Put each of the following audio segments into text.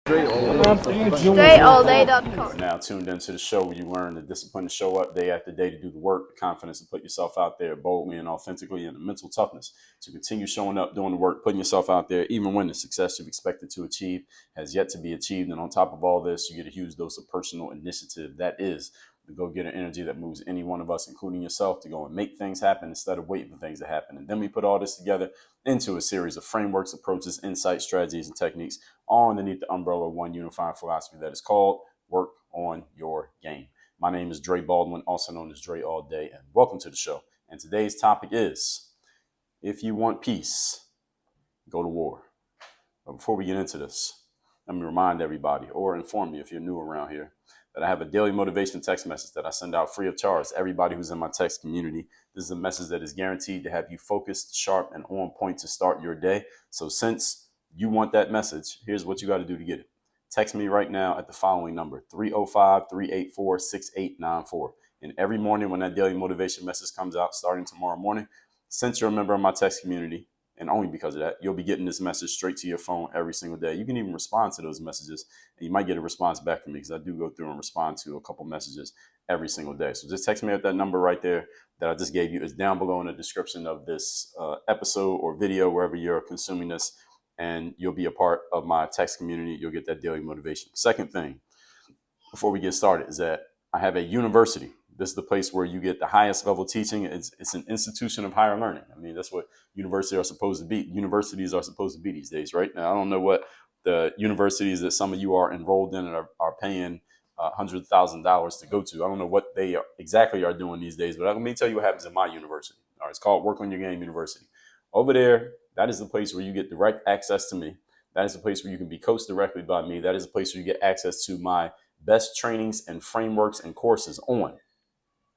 StrayAllDay.com. Now tuned into the show where you learn the discipline to show up day after day to do the work, the confidence to put yourself out there boldly and authentically, and the mental toughness to continue showing up, doing the work, putting yourself out there, even when the success you've expected to achieve has yet to be achieved. And on top of all this, you get a huge dose of personal initiative. That is the go-getter energy that moves any one of us, including yourself, to go and make things happen instead of waiting for things to happen. And then we put all this together into a series of frameworks, approaches, insights, strategies, and techniques, all underneath the umbrella of one unifying philosophy that is called work on your game. My name is Baldwin, also known as Dre All Day, and welcome to the show. And today's topic is, if you want peace, go to war. But before we get into this, let me remind everybody, or inform you if you're new around here, that I have a daily motivation text message that I send out free of charge to everybody who's in my text community. This is a message that is guaranteed to have you focused, sharp, and on point to start your day. So since you want that message, here's what you got to do to get it. Text me right now at the following number, 305-384-6894. And every morning when that daily motivation message comes out, starting tomorrow morning, since you're a member of my text community, and only because of that, you'll be getting this message straight to your phone every single day. You can even respond to those messages, and you might get a response back from me because I do go through and respond to a couple messages every single day. So just text me at that number right there that I just gave you. It's down below in the description of this episode or video, wherever you're consuming this, and you'll be a part of my text community. You'll get that daily motivation. Second thing, before we get started, is that I have a university. This is the place where you get the highest level teaching. It's an institution of higher learning. I mean, that's what universities are supposed to be. Universities are supposed to be these days, right? Now, I don't know what the universities that some of you are enrolled in and are paying hundreds of thousands of dollars to go to. I don't know what they exactly are doing these days, but let me tell you what happens in my university. All right, it's called Work on Your Game University. Over there, that is the place where you get direct access to me. That is the place where you can be coached directly by me. That is the place where you get access to my best trainings and frameworks and courses on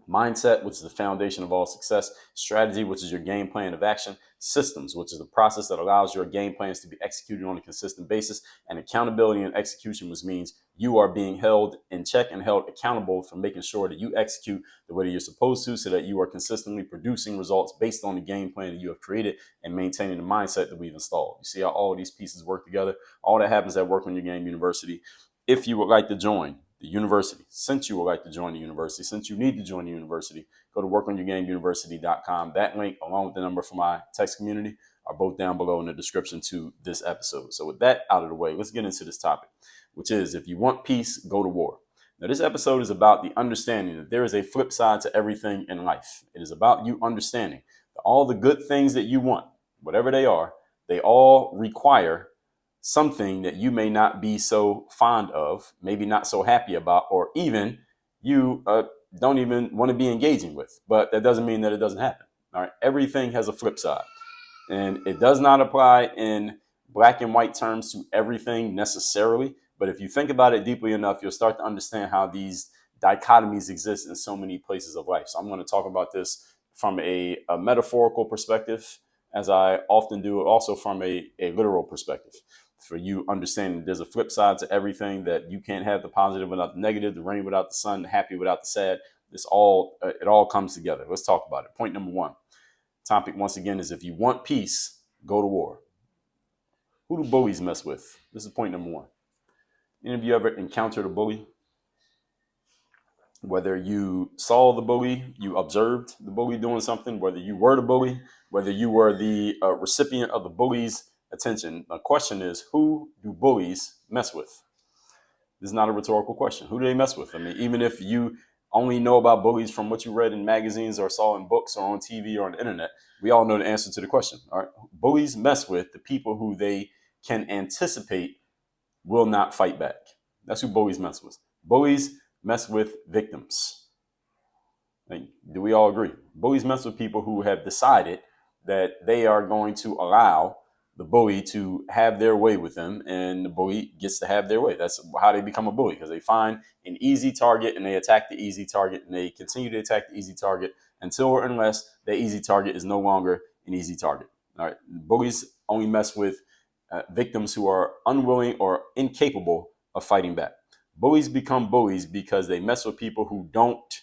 mindset, which is the foundation of all success; strategy, which is your game plan of action; systems, which is the process that allows your game plans to be executed on a consistent basis; and accountability and execution, which means you are being held in check and held accountable for making sure that you execute the way that you're supposed to, so that you are consistently producing results based on the game plan that you have created and maintaining the mindset that we've installed. You see how all of these pieces work together? All that happens at Work on Your Game University. If you would like to join the university, since you would like to join the university, since you need to join the university, go to workonyourgameuniversity.com. That link, along with the number for my text community, are both down below in the description to this episode. So with that out of the way, let's get into this topic, which is, if you want peace, go to war. Now, this episode is about the understanding that there is a flip side to everything in life. It is about you understanding that all the good things that you want, whatever they are, they all require something that you may not be so fond of, maybe not so happy about, or even you don't even want to be engaging with. But that doesn't mean that it doesn't happen. All right. Everything has a flip side, and it does not apply in black and white terms to everything necessarily. But if you think about it deeply enough, you'll start to understand how these dichotomies exist in so many places of life. So I'm going to talk about this from a metaphorical perspective, as I often do, also from a literal perspective, for you understanding there's a flip side to everything, that you can't have the positive without the negative, the rain without the sun, the happy without the sad. It all comes together. Let's talk about it. Point number one. Topic, once again, is, if you want peace, go to war. Who do bullies mess with? This is point number one. Any of you ever encountered a bully? Whether you saw the bully, you observed the bully doing something, whether you were the bully, whether you were the recipient of the bully's attention. The question is, who do bullies mess with? This is not a rhetorical question. Who do they mess with? I mean, even if you only know about bullies from what you read in magazines or saw in books or on TV or on the internet, we all know the answer to the question. All right. Bullies mess with the people who they can anticipate will not fight back. That's who bullies mess with. Bullies mess with victims. Like, do we all agree? Bullies mess with people who have decided that they are going to allow the bully to have their way with them, and the bully gets to have their way. That's how they become a bully, because they find an easy target and they attack the easy target, and they continue to attack the easy target until or unless the easy target is no longer an easy target. All right. Bullies only mess with victims who are unwilling or incapable of fighting back. Bullies become bullies because they mess with people who don't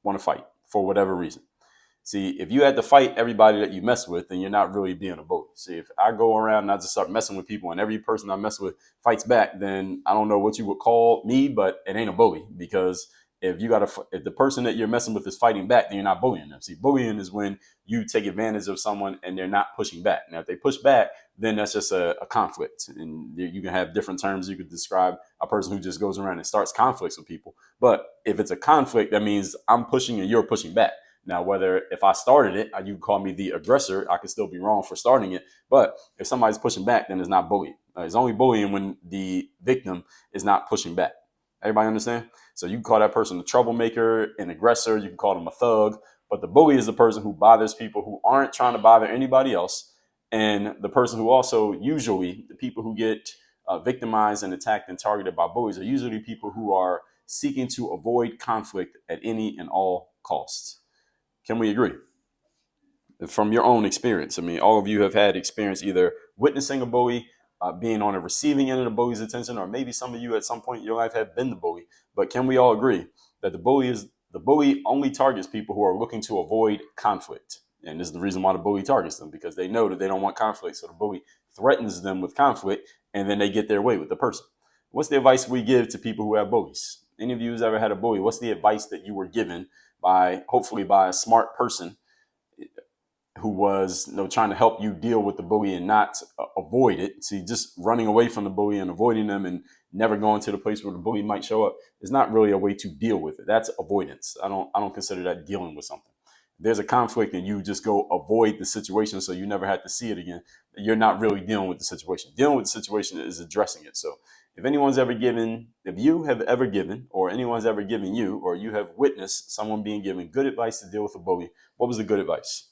want to fight for whatever reason. See, if you had to fight everybody that you mess with, then you're not really being a bully. See, if I go around and I just start messing with people and every person I mess with fights back, then I don't know what you would call me, but it ain't a bully. Because if the person that you're messing with is fighting back, then you're not bullying them. See, bullying is when you take advantage of someone and they're not pushing back. Now, if they push back, then that's just a conflict. And you can have different terms. You could describe a person who just goes around and starts conflicts with people. But if it's a conflict, that means I'm pushing and you're pushing back. Now, whether if I started it, you call me the aggressor, I could still be wrong for starting it. But if somebody's pushing back, then it's not bullying. It's only bullying when the victim is not pushing back. Everybody understand? So you can call that person a troublemaker, an aggressor. You can call them a thug. But the bully is the person who bothers people who aren't trying to bother anybody else. And the person who also usually, the people who get victimized and attacked and targeted by bullies are usually people who are seeking to avoid conflict at any and all costs. Can we agree? From your own experience, I mean, all of you have had experience either witnessing a bully, being on the receiving end of the bully's attention, or maybe some of you at some point in your life have been the bully. But can we all agree that the bully only targets people who are looking to avoid conflict? And this is the reason why the bully targets them, because they know that they don't want conflict. So the bully threatens them with conflict, and then they get their way with the person. What's the advice we give to people who have bullies? Any of you who's ever had a bully, what's the advice that you were given hopefully by a smart person who was trying to help you deal with the bully and not avoid it? See, just running away from the bully and avoiding them and never going to the place where the bully might show up is not really a way to deal with it. That's avoidance. I don't consider that dealing with something. There's a conflict and you just go avoid the situation so you never have to see it again. You're not really dealing with the situation. Dealing with the situation is addressing it. So if you have ever given, or anyone's ever given you, or you have witnessed someone being given good advice to deal with a bully, what was the good advice?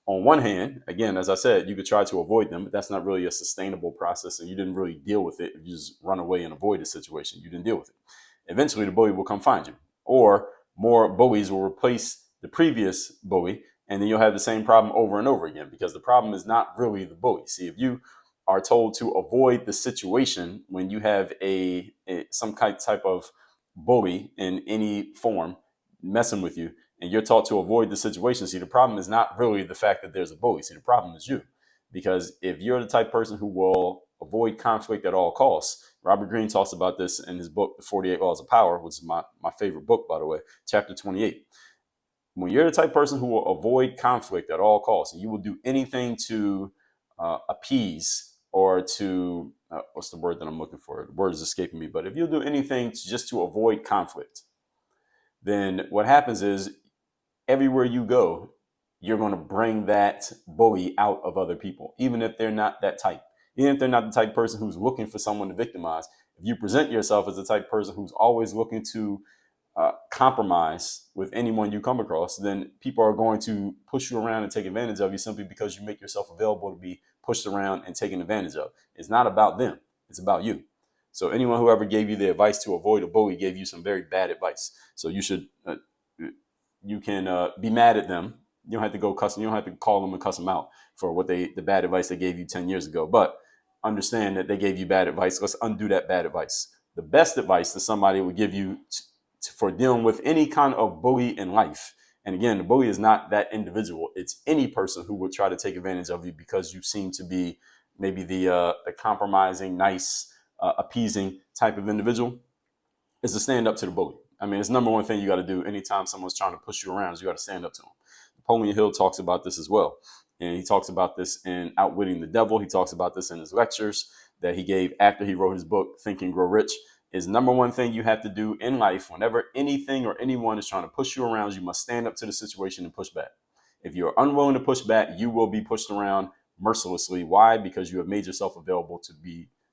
On one hand, again, as I said, you could try to avoid them, but that's not really a sustainable process, and you didn't really deal with it. You just run away and avoid the situation. You didn't deal with it. Eventually, the bully will come find you, or more bullies will replace the previous bully, and then you'll have the same problem over and over again, because the problem is not really the bully. See, if you are told to avoid the situation when you have some type of bully in any form messing with you, and you're taught to avoid the situation, see, the problem is not really the fact that there's a bully. See, the problem is you. Because if you're the type of person who will avoid conflict at all costs, Robert Greene talks about this in his book, The 48 Laws of Power, which is my favorite book, by the way, chapter 28. When you're the type of person who will avoid conflict at all costs, and you will do anything to appease or to, what's the word that I'm looking for? The word is escaping me. But if you'll do anything just to avoid conflict, then what happens is everywhere you go, you're going to bring that bully out of other people, even if they're not that type. Even if they're not the type of person who's looking for someone to victimize. If you present yourself as the type of person who's always looking to compromise with anyone you come across, then people are going to push you around and take advantage of you simply because you make yourself available to be pushed around and taken advantage of. It's not about them. It's about you. So anyone who ever gave you the advice to avoid a bully gave you some very bad advice. So you can be mad at them. You don't have to go cuss them. You don't have to call them and cuss them out for the bad advice they gave you 10 years ago. But understand that they gave you bad advice. Let's undo that bad advice. The best advice that somebody would give you for dealing with any kind of bully in life. And again, the bully is not that individual. It's any person who would try to take advantage of you because you seem to be maybe the compromising, nice, appeasing type of individual, is to stand up to the bully. I mean, it's number one thing you got to do anytime someone's trying to push you around is you got to stand up to them. Napoleon Hill talks about this as well. And he talks about this in Outwitting the Devil. He talks about this in his lectures that he gave after he wrote his book, Think and Grow Rich. Is number one thing you have to do in life whenever anything or anyone is trying to push you around, you must stand up to the situation and push back. If you're unwilling to push back, you will be pushed around mercilessly. Why? Because you have made yourself available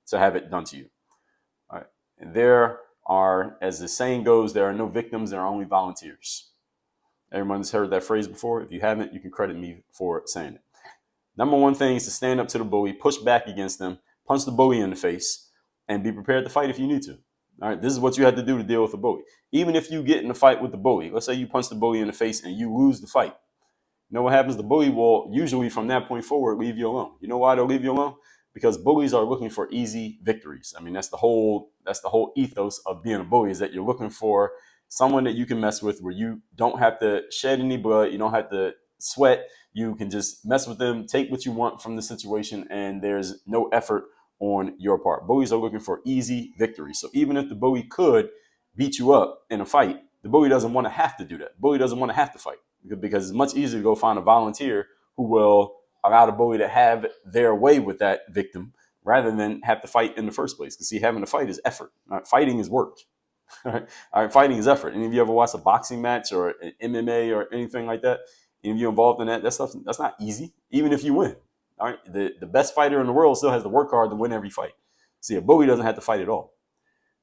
to have it done to you. All right. And there are, as the saying goes, there are no victims, there are only volunteers. Everyone's heard that phrase before. If you haven't, you can credit me for saying it. Number one thing is to stand up to the bully, push back against them, punch the bully in the face, and be prepared to fight if you need to. All right, this is what you have to do to deal with a bully. Even if you get in a fight with the bully, let's say you punch the bully in the face and you lose the fight. You know what happens? The bully will usually from that point forward leave you alone. You know why they'll leave you alone? Because bullies are looking for easy victories. I mean, that's the whole ethos of being a bully, is that you're looking for someone that you can mess with where you don't have to shed any blood. You don't have to sweat. You can just mess with them, take what you want from the situation, and there's no effort on your part. Bullies are looking for easy victory. So even if the bully could beat you up in a fight, the bully doesn't want to have to do that. The bully doesn't want to have to fight because it's much easier to go find a volunteer who will allow the bully to have their way with that victim rather than have to fight in the first place. Because see, having to fight is effort. Fighting is work. All right, fighting is effort. Any of you ever watched a boxing match or an MMA or anything like that? Any of you involved in that? That stuff, that's not easy, even if you win. All right, the best fighter in the world still has to work hard to win every fight. See, a bully doesn't have to fight at all.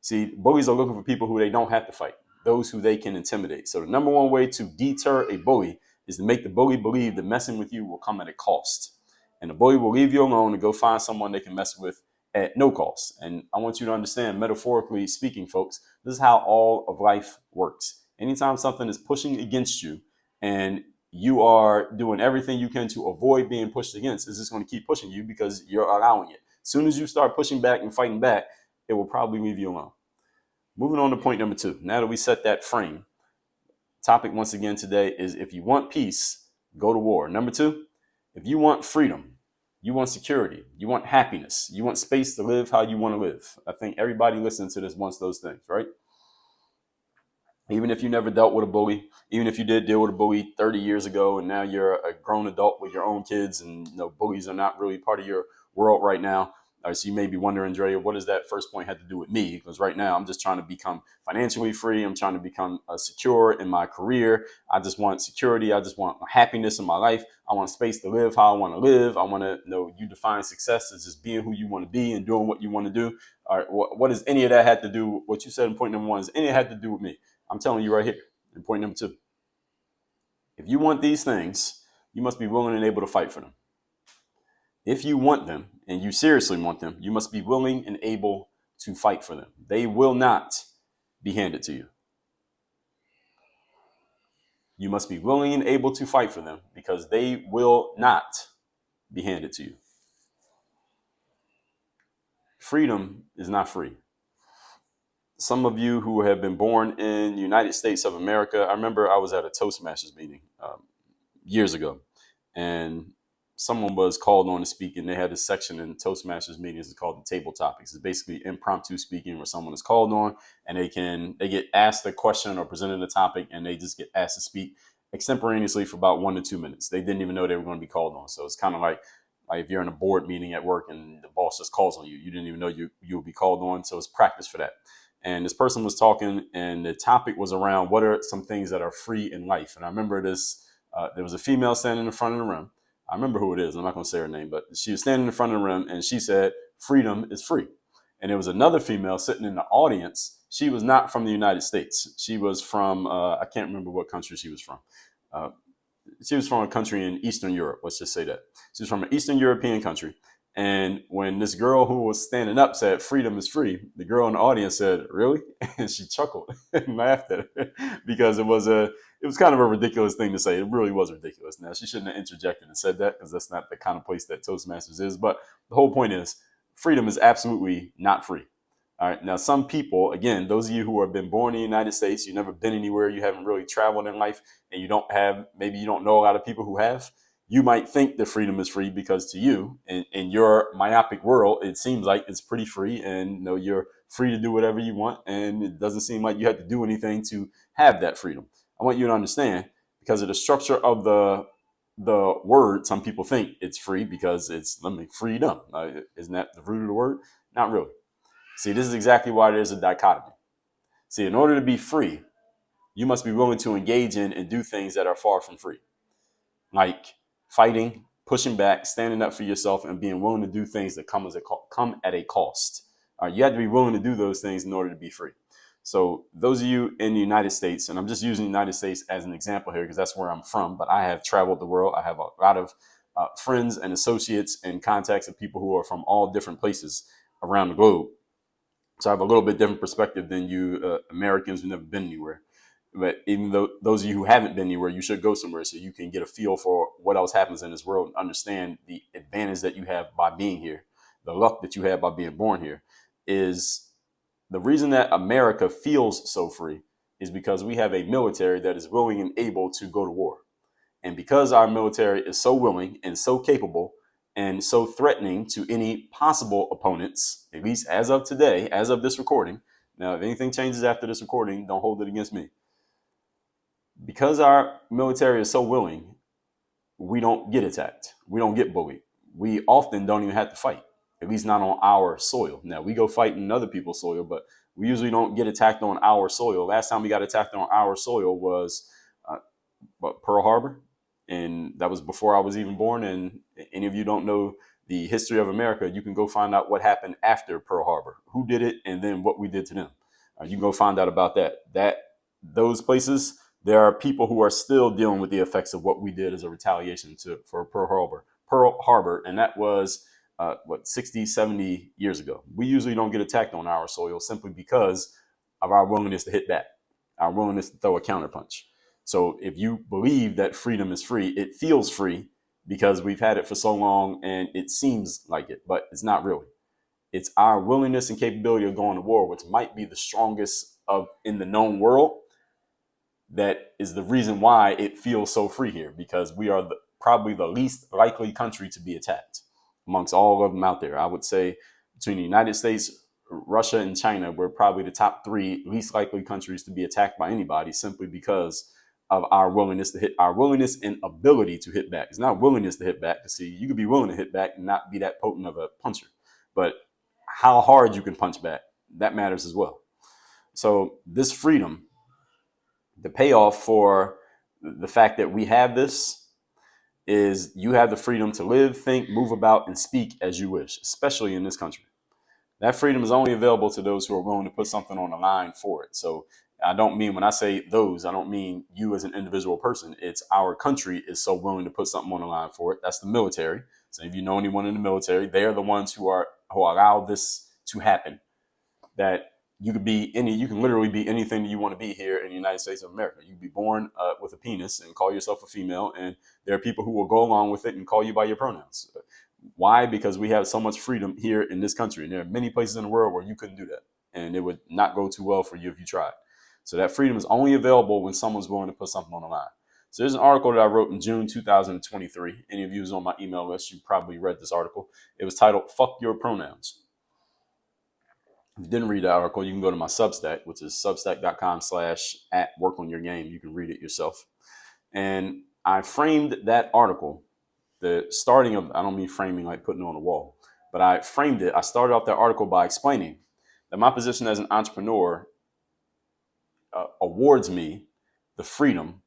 See, bullies are looking for people who they don't have to fight, those who they can intimidate. So the number one way to deter a bully is to make the bully believe that messing with you will come at a cost. And the bully will leave you alone and go find someone they can mess with at no cost. And I want you to understand, metaphorically speaking, folks, this is how all of life works. Anytime something is pushing against you and you are doing everything you can to avoid being pushed against, it's just going to keep pushing you because you're allowing it. As soon as you start pushing back and fighting back, it will probably leave you alone. Moving on to point number 2. Now that we set that frame, topic once again today is if you want peace, go to war. Number 2, if you want freedom, you want security, you want happiness, you want space to live how you want to live. I think everybody listening to this wants those things, right? Even if you never dealt with a bully, even if you did deal with a bully 30 years ago and now you're a grown adult with your own kids and bullies are not really part of your world right now. So you may be wondering, Drea, what does that first point have to do with me? Because right now I'm just trying to become financially free. I'm trying to become secure in my career. I just want security. I just want happiness in my life. I want space to live how I want to live. I want to you define success as just being who you want to be and doing what you want to do. All right, what does any of that have to do? What you said in point number 1, does any of that have to do with me? I'm telling you right here in point number 2. If you want these things, you must be willing and able to fight for them. If you want them and you seriously want them, you must be willing and able to fight for them. They will not be handed to you. You must be willing and able to fight for them because they will not be handed to you. Freedom is not free. Some of you who have been born in the United States of America, I remember I was at a Toastmasters meeting years ago, and someone was called on to speak, and they had a section in Toastmasters meetings it's called the table topics. It's basically impromptu speaking where someone is called on and they get asked a question or presented a topic, and they just get asked to speak extemporaneously for about 1 to 2 minutes. They didn't even know they were going to be called on. So it's kind of like if you're in a board meeting at work and the boss just calls on you, you didn't even know you will be called on. So it's practice for that. And this person was talking, and the topic was around what are some things that are free in life. And I remember this, there was a female standing in front of the room. I remember who it is. I'm not going to say her name, but she was standing in front of the room and she said, freedom is free. And there was another female sitting in the audience. She was not from the United States. She was from, I can't remember what country she was from. She was from a country in Eastern Europe. Let's just say that. She was from an Eastern European country. And when this girl who was standing up said, freedom is free, the girl in the audience said, really? And she chuckled and laughed at her because it was kind of a ridiculous thing to say. It really was ridiculous. Now, she shouldn't have interjected and said that because that's not the kind of place that Toastmasters is. But the whole point is freedom is absolutely not free. All right. Now, some people, again, those of you who have been born in the United States, you've never been anywhere, you haven't really traveled in life, and maybe you don't know a lot of people who have. You might think that freedom is free because to you, in your myopic world, it seems like it's pretty free and you're free to do whatever you want. And it doesn't seem like you have to do anything to have that freedom. I want you to understand, because of the structure of the word, some people think it's free because it's freedom. Isn't that the root of the word? Not really. See, this is exactly why there's a dichotomy. See, in order to be free, you must be willing to engage in and do things that are far from free. Like fighting, pushing back, standing up for yourself, and being willing to do things that come at a cost. You have to be willing to do those things in order to be free. So those of you in the United States, and I'm just using the United States as an example here because that's where I'm from, but I have traveled the world. I have a lot of friends and associates and contacts of people who are from all different places around the globe. So I have a little bit different perspective than you Americans who've never been anywhere. But even though those of you who haven't been anywhere, you should go somewhere so you can get a feel for what else happens in this world and understand the advantage that you have by being here. The luck that you have by being born here is the reason that America feels so free is because we have a military that is willing and able to go to war. And because our military is so willing and so capable and so threatening to any possible opponents, at least as of today, as of this recording. Now, if anything changes after this recording, don't hold it against me. Because our military is so willing, we don't get attacked. We don't get bullied. We often don't even have to fight, at least not on our soil. Now, we go fight in other people's soil, but we usually don't get attacked on our soil. Last time we got attacked on our soil was Pearl Harbor, and that was before I was even born. And any of you don't know the history of America, you can go find out what happened after Pearl Harbor, who did it, and then what we did to them. You can go find out about that. Those places, there are people who are still dealing with the effects of what we did as a retaliation for Pearl Harbor, and that was 60, 70 years ago. We usually don't get attacked on our soil simply because of our willingness to hit back, our willingness to throw a counterpunch. So if you believe that freedom is free, it feels free because we've had it for so long and it seems like it, but it's not really. It's our willingness and capability of going to war, which might be the strongest in the known world. That is the reason why it feels so free here, because we are probably the least likely country to be attacked amongst all of them out there. I would say between the United States, Russia, and China, we're probably the top 3 least likely countries to be attacked by anybody, simply because of our willingness and ability to hit back. It's not willingness to hit back. See, you could be willing to hit back and not be that potent of a puncher, but how hard you can punch back, that matters as well. So this freedom, the payoff for the fact that we have this is you have the freedom to live, think, move about, and speak as you wish, especially in this country. That freedom is only available to those who are willing to put something on the line for it. So I don't mean, when I say those, I don't mean you as an individual person. It's our country is so willing to put something on the line for it. That's the military. So if you know anyone in the military, they are the ones who allow this to happen. That you can literally be anything that you want to be here in the United States of America. You can be born with a penis and call yourself a female, and there are people who will go along with it and call you by your pronouns. Why? Because we have so much freedom here in this country, and there are many places in the world where you couldn't do that, and it would not go too well for you if you tried. So that freedom is only available when someone's willing to put something on the line. So there's an article that I wrote in June 2023. Any of you who's on my email list, you probably read this article. It was titled "Fuck Your Pronouns." If you didn't read the article, you can go to my Substack, which is substack.com/@workonyourgame. You can read it yourself. And I framed that article, the starting of, I don't mean framing like putting it on a wall, but I framed it. I started off that article by explaining that my position as an entrepreneur awards me the freedom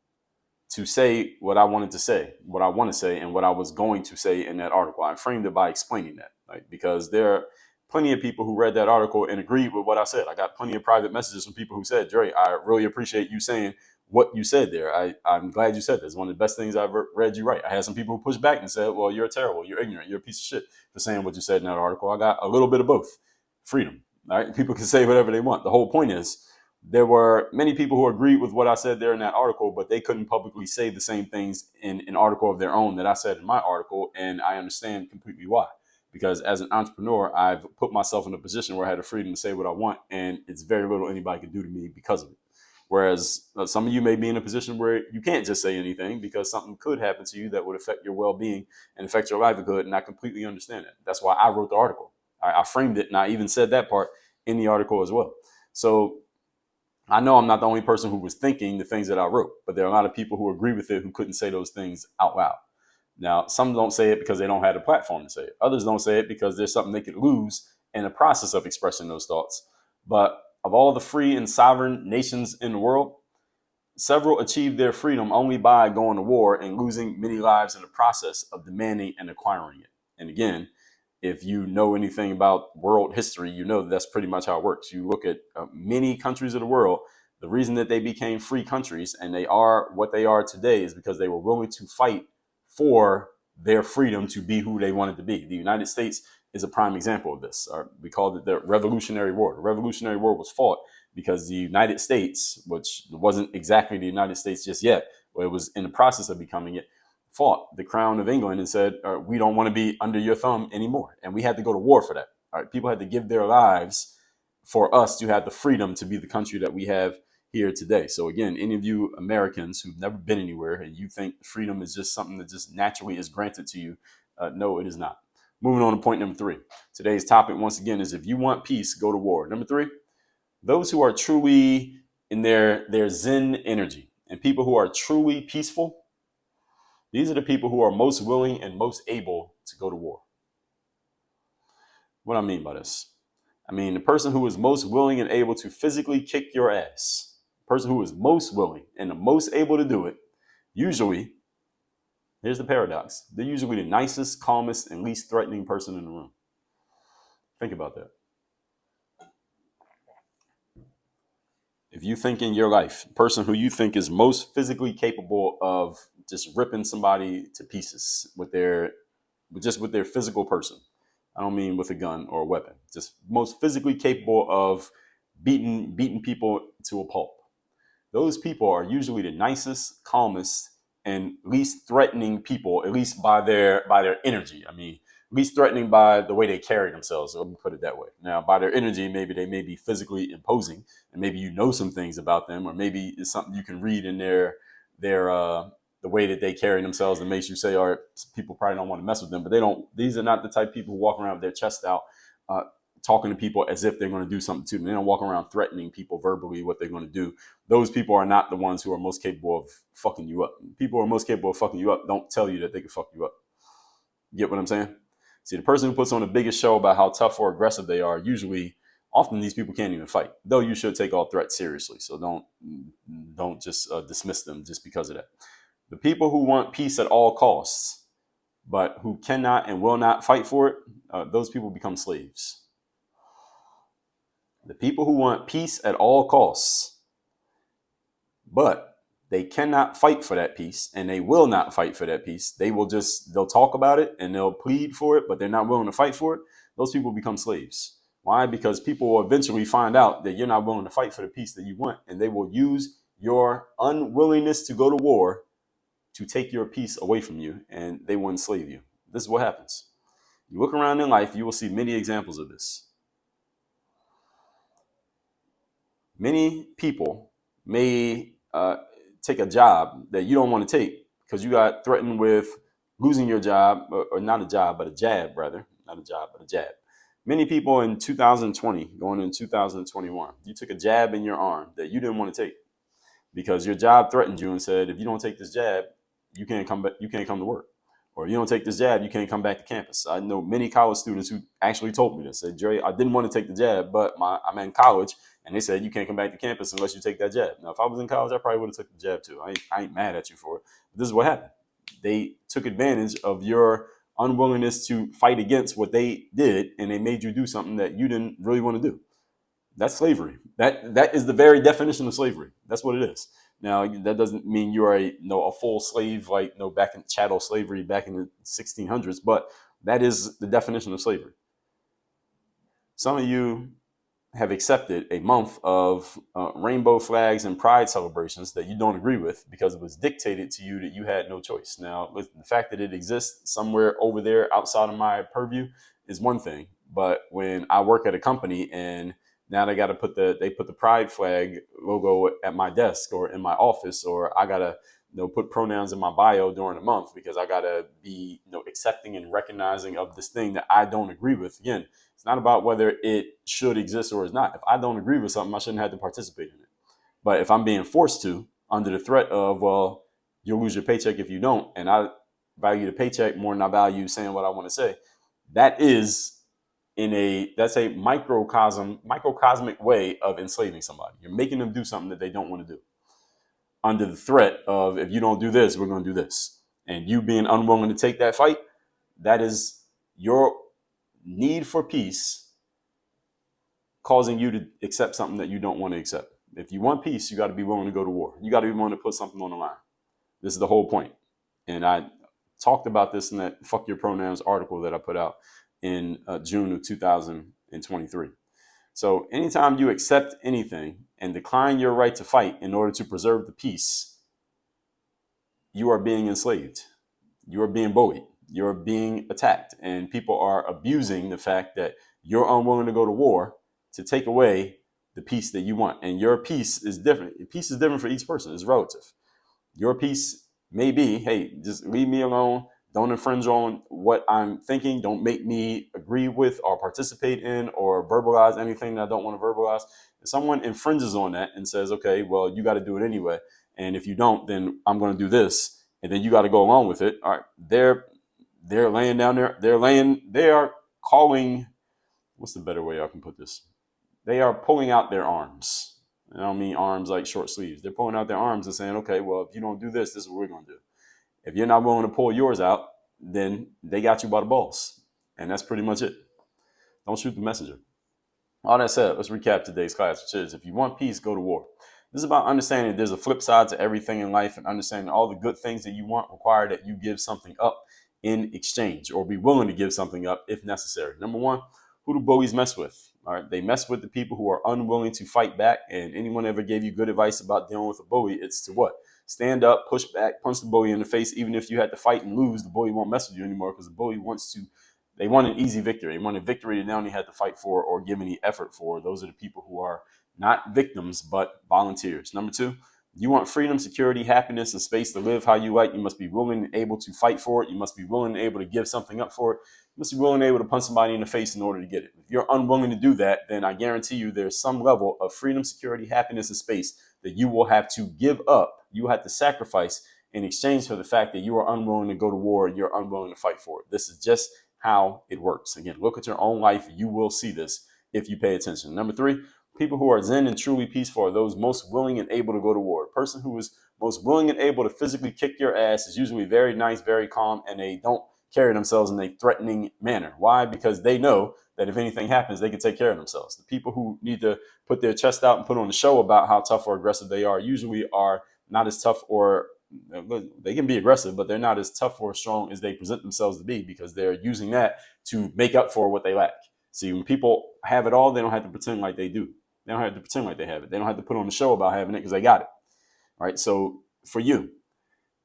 to say what I wanted to say, what I want to say, and what I was going to say in that article. I framed it by explaining that, right? Because there are plenty of people who read that article and agreed with what I said. I got plenty of private messages from people who said, "Dre, I really appreciate you saying what you said there. I'm glad you said this. One of the best things I've ever read you write." I had some people who pushed back and said, "Well, you're terrible, you're ignorant, you're a piece of shit for saying what you said in that article." I got a little bit of both. Freedom, all right? People can say whatever they want. The whole point is, there were many people who agreed with what I said there in that article, but they couldn't publicly say the same things in an article of their own that I said in my article. And I understand completely why. Because as an entrepreneur, I've put myself in a position where I had the freedom to say what I want, and it's very little anybody can do to me because of it. Whereas some of you may be in a position where you can't just say anything because something could happen to you that would affect your well-being and affect your livelihood, and I completely understand that. That's why I wrote the article. I framed it, and I even said that part in the article as well. So I know I'm not the only person who was thinking the things that I wrote, but there are a lot of people who agree with it who couldn't say those things out loud. Now, some don't say it because they don't have a platform to say it. Others don't say it because there's something they could lose in the process of expressing those thoughts. But of all the free and sovereign nations in the world, several achieved their freedom only by going to war and losing many lives in the process of demanding and acquiring it. And again, if you know anything about world history, you know that's pretty much how it works. You look at many countries of the world, the reason that they became free countries and they are what they are today is because they were willing to fight for their freedom to be who they wanted to be. The United States is a prime example of this. We called it the Revolutionary War. The Revolutionary War was fought because the United States, which wasn't exactly the United States just yet, but it was in the process of becoming it, fought the Crown of England and said, we don't want to be under your thumb anymore. And we had to go to war for that. All right, people had to give their lives for us to have the freedom to be the country that we have here today. So again, any of you Americans who've never been anywhere and you think freedom is just something that just naturally is granted to you, no, it is not. Moving on to point number 3. Today's topic, once again, is if you want peace, go to war. Number 3, those who are truly in their Zen energy and people who are truly peaceful, these are the people who are most willing and most able to go to war. What I mean by this? I mean, the person who is most willing and able to physically kick your ass, the person who is most willing and the most able to do it, usually, here's the paradox, they're usually the nicest, calmest, and least threatening person in the room. Think about that. If you think in your life, the person who you think is most physically capable of just ripping somebody to pieces with their physical person, I don't mean with a gun or a weapon, just most physically capable of beating people to a pulp. Those people are usually the nicest, calmest, and least threatening people, at least by their energy. I mean, least threatening by the way they carry themselves. So let me put it that way. Now, by their energy, maybe they may be physically imposing, and maybe you know some things about them, or maybe it's something you can read in their the way that they carry themselves that makes you say, all right, people probably don't want to mess with them. But they don't. These are not the type of people who walk around with their chest out, talking to people as if they're going to do something to them. They don't walk around threatening people verbally what they're going to do. Those people are not the ones who are most capable of fucking you up. People who are most capable of fucking you up don't tell you that they can fuck you up. Get what I'm saying? See, the person who puts on the biggest show about how tough or aggressive they are, often these people can't even fight. Though you should take all threats seriously. So don't just dismiss them just because of that. The people who want peace at all costs, but who cannot and will not fight for it, those people become slaves. The people who want peace at all costs, but they cannot fight for that peace and they will not fight for that peace. They'll talk about it and they'll plead for it, but they're not willing to fight for it. Those people become slaves. Why? Because people will eventually find out that you're not willing to fight for the peace that you want, and they will use your unwillingness to go to war to take your peace away from you, and they will enslave you. This is what happens. You look around in life, you will see many examples of this. Many people may take a job that you don't want to take because you got threatened with losing your job, or not a job, but a jab, rather. Not a job, but a jab. Many people in 2020, going into 2021, you took a jab in your arm that you didn't want to take because your job threatened you and said, if you don't take this jab, you can't come back, you can't come to work. Or if you don't take this jab, you can't come back to campus. I know many college students who actually told me this. Said, Jerry, I didn't want to take the jab, but I'm in college, and they said you can't come back to campus unless you take that jab. Now, if I was in college, I probably would have took the jab too. I ain't mad at you for it. But this is what happened. They took advantage of your unwillingness to fight against what they did, and they made you do something that you didn't really want to do. That's slavery. That is the very definition of slavery. That's what it is. Now, that doesn't mean you are a full slave, like back in chattel slavery back in the 1600s, but that is the definition of slavery. Some of you have accepted a month of rainbow flags and pride celebrations that you don't agree with because it was dictated to you that you had no choice. Now, the fact that it exists somewhere over there outside of my purview is one thing, but when I work at a company and now they got to put the pride flag logo at my desk or in my office, or I got to put pronouns in my bio during the month because I got to be accepting and recognizing of this thing that I don't agree with. Again, it's not about whether it should exist or is not. If I don't agree with something, I shouldn't have to participate in it. But if I'm being forced to, under the threat of, well, you'll lose your paycheck if you don't, and I value the paycheck more than I value saying what I want to say, that's a microcosmic way of enslaving somebody. You're making them do something that they don't want to do under the threat of, if you don't do this, we're going to do this. And you being unwilling to take that fight, that is your need for peace causing you to accept something that you don't want to accept. If you want peace, you got to be willing to go to war. You got to be willing to put something on the line. This is the whole point. And I talked about this in that Fuck Your Pronouns article that I put out in June of 2023. So anytime you accept anything and decline your right to fight in order to preserve the peace, you are being enslaved. You are being bullied. You're being attacked. And people are abusing the fact that you're unwilling to go to war to take away the peace that you want. And your peace is different. Peace is different for each person. It's relative. Your peace may be, hey, just leave me alone. Don't infringe on what I'm thinking. Don't make me agree with or participate in or verbalize anything that I don't want to verbalize. If someone infringes on that and says, okay, well, you got to do it anyway. And if you don't, then I'm going to do this. And then you got to go along with it. All right. They're laying down there. They are calling, what's the better way I can put this? They are pulling out their arms. I don't mean arms like short sleeves. They're pulling out their arms and saying, okay, well, if you don't do this, this is what we're going to do. If you're not willing to pull yours out, then they got you by the balls. And that's pretty much it. Don't shoot the messenger. All that said, let's recap today's class, which is if you want peace, go to war. This is about understanding that there's a flip side to everything in life, and understanding all the good things that you want require that you give something up in exchange, or be willing to give something up if necessary. Number one, who do bullies mess with? All right, they mess with the people who are unwilling to fight back. And anyone ever gave you good advice about dealing with a bully, it's to what? Stand up, push back, punch the bully in the face. Even if you had to fight and lose, the bully won't mess with you anymore, because the bully they want an easy victory. They want a victory that they only had to fight for or give any effort for. Those are the people who are not victims, but volunteers. Number two, you want freedom, security, happiness, and space to live how you like. You must be willing and able to fight for it. You must be willing and able to give something up for it. You must be willing and able to punch somebody in the face in order to get it. If you're unwilling to do that, then I guarantee you there's some level of freedom, security, happiness, and space that you will have to give up. You have to sacrifice in exchange for the fact that you are unwilling to go to war and you're unwilling to fight for it. This is just how it works. Again, look at your own life. You will see this if you pay attention. Number three, people who are zen and truly peaceful are those most willing and able to go to war. A person who is most willing and able to physically kick your ass is usually very nice, very calm, and they don't carry themselves in a threatening manner. Why? Because they know that if anything happens, they can take care of themselves. The people who need to put their chest out and put on a show about how tough or aggressive they are usually are not as tough, or they can be aggressive, but they're not as tough or strong as they present themselves to be, because they're using that to make up for what they lack. See, when people have it all, they don't have to pretend like they do. They don't have to pretend like they have it. They don't have to put on a show about having it, because they got it. All right. So for you,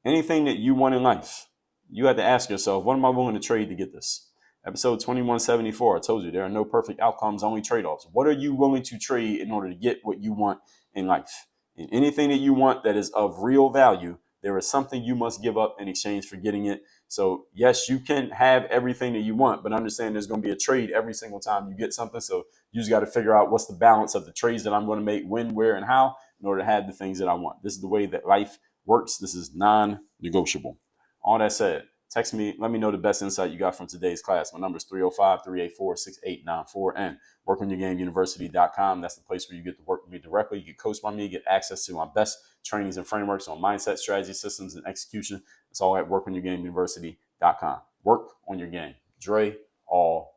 anything that you want in life, you have to ask yourself, what am I willing to trade to get this? Episode 2174, I told you there are no perfect outcomes, only trade-offs. What are you willing to trade in order to get what you want in life? And anything that you want that is of real value, there is something you must give up in exchange for getting it. So yes, you can have everything that you want, but understand there's going to be a trade every single time you get something. So you just got to figure out what's the balance of the trades that I'm going to make, when, where, and how, in order to have the things that I want. This is the way that life works. This is non-negotiable. All that said, text me. Let me know the best insight you got from today's class. My number is 305-384-6894, and workonyourgameuniversity.com. That's the place where you get to work with me directly. You get coached by me, get access to my best trainings and frameworks on mindset, strategy, systems, and execution. It's all at workonyourgameuniversity.com. Work on your game. Dre all